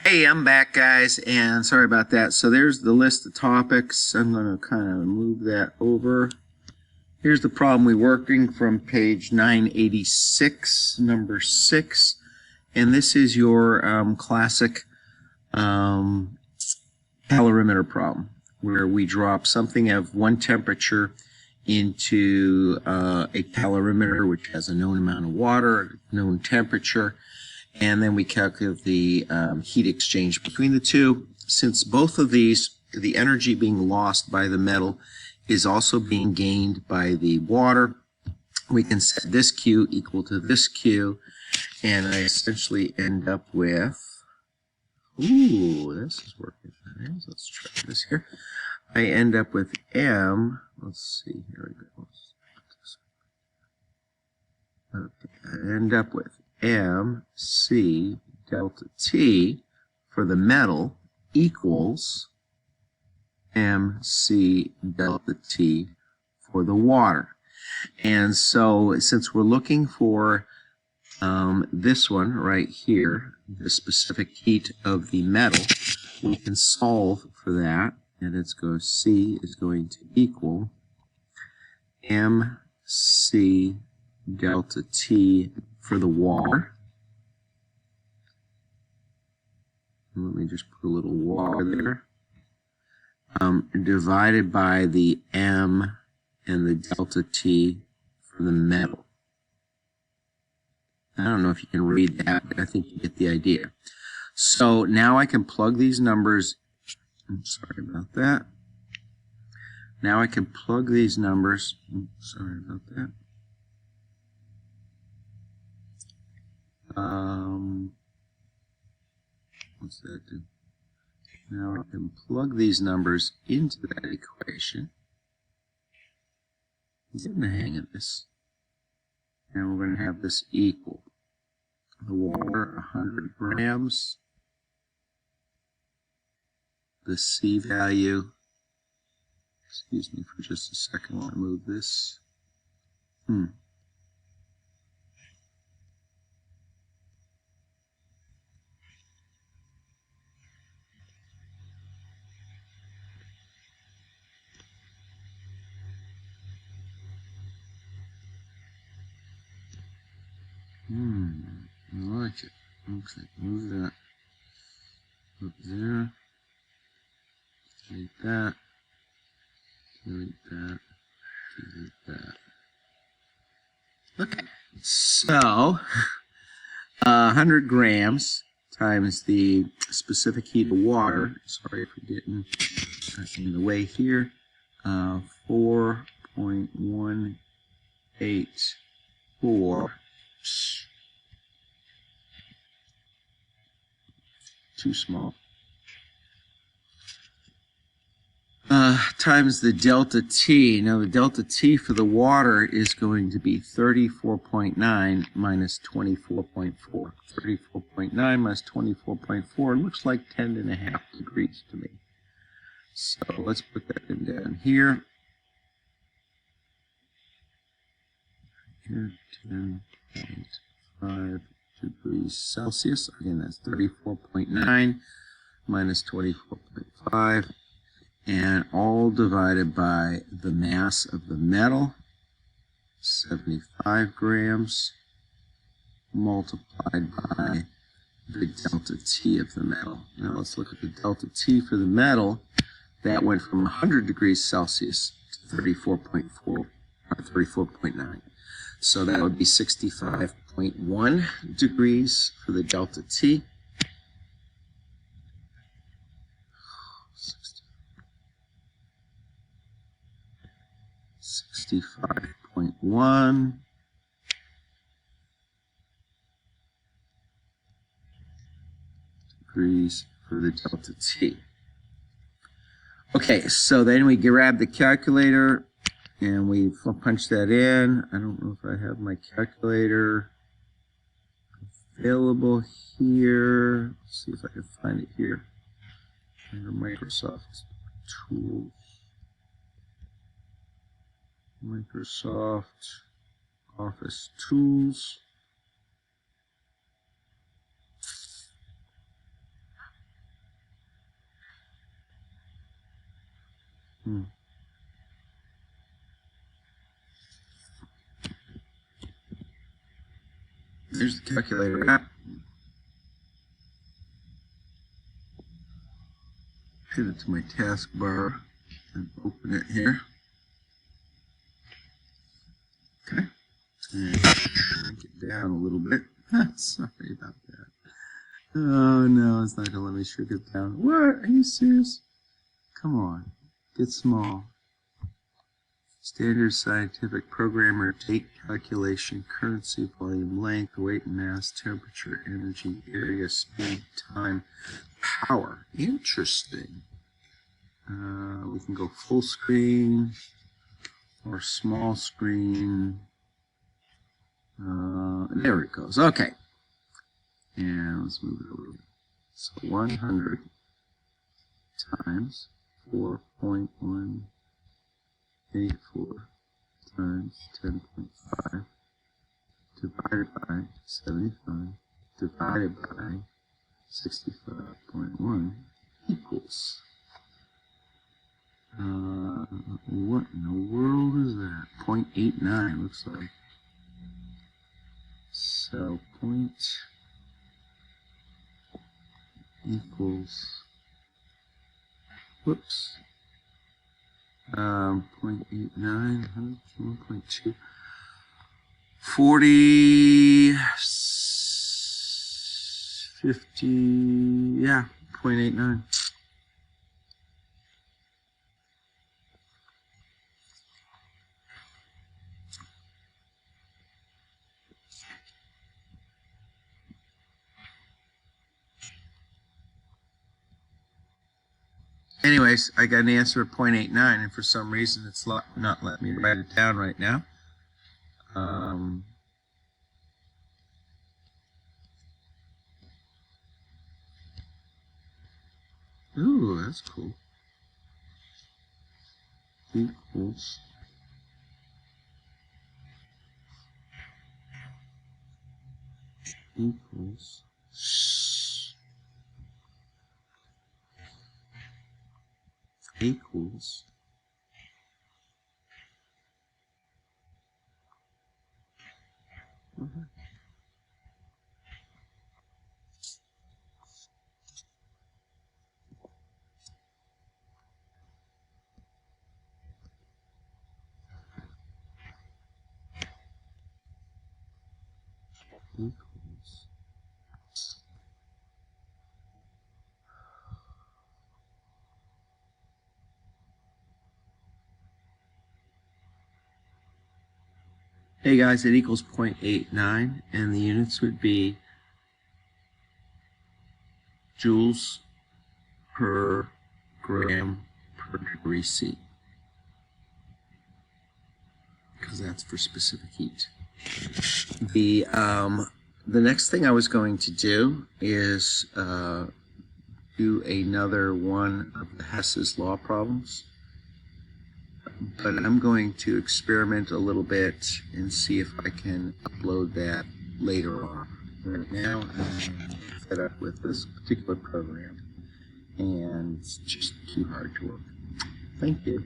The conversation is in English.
Hey, I'm back, guys, and sorry about that. So there's the list of topics. I'm going to kind of move that over. Here's the problem we're working from page 986, number 6, and this is your classic calorimeter problem, where we drop something of one temperature into a calorimeter, which has a known amount of water, a known temperature, and then we calculate the heat exchange between the two. Since both of these, the energy being lost by the metal is also being gained by the water, we can set this Q equal to this Q, and I essentially end up with, this is working. Let's try this here. I end up with M, let's see, here we go. Okay, I end up with MC delta T for the metal equals MC delta T for the water. And so since we're looking for this one right here, the specific heat of the metal, we can solve for that, and it's going C is going to equal MC delta T for the water. Let me just put a little water there. Divided by the M and the delta T for the metal. I don't know if you can read that, but I think you get the idea. So now I can plug these numbers. I'm sorry about that. Now I can plug these numbers. Sorry about that. What's that do? Now I can plug these numbers into that equation. I'm getting the hang of this. And we're going to have this equal the water 100 grams, the C value, excuse me for just a second while I move this. I like it. Okay, move that up there. Delete that. Delete that. Delete that. Okay, so 100 grams times the specific heat of water. Sorry for getting in the way here. 4.184. Too small. Times the delta T. Now the delta T for the water is going to be 34.9 minus 24.4. 34.9 minus 24.4 looks like 10.5 degrees to me. So let's put that in down here. Here, 10.5 degrees Celsius. Again, that's 34.9 minus 24.5. And all divided by the mass of the metal, 75 grams, multiplied by the delta T of the metal. Now let's look at the delta T for the metal. That went from 100 degrees Celsius to 34.4, or 34.9. So that would be 65.1 degrees for the delta T. 65.1 degrees for the delta T. Okay, so then we grab the calculator and we punch that in. I don't know if I have my calculator available here. Let's see if I can find it here under Microsoft Tools. Microsoft Office Tools. There's the calculator app. Hit it to my taskbar and open it here. Okay. And shrink it down a little bit. Sorry about that. Oh no, it's not going to let me shrink it down. What? Are you serious? Come on. Get small. Standard scientific programmer, date calculation, currency, volume, length, weight, mass, temperature, energy, area, speed, time, power. Interesting. We can go full screen or small screen. There it goes. Okay. And let's move it over. So 100 times 4.184 times 10.5 divided by 75 divided by 65.1 equals. What in the world is that? 0.89 looks like. So point equals, whoops, 0.89, 1.2, 40, 50, yeah, 0.89. Anyways, I got an answer of 0.89, and for some reason it's not letting me write it down right now. Ooh, that's cool. Equals. Equals. Equals. Equals. Hey guys, it equals 0.89, and the units would be joules per gram per degree C, because that's for specific heat. The next thing I was going to do is do another one of the Hess's law problems, but I'm going to experiment a little bit and see if I can upload that later on. Right now I'm fed up with this particular program, and it's just too hard to work. Thank you.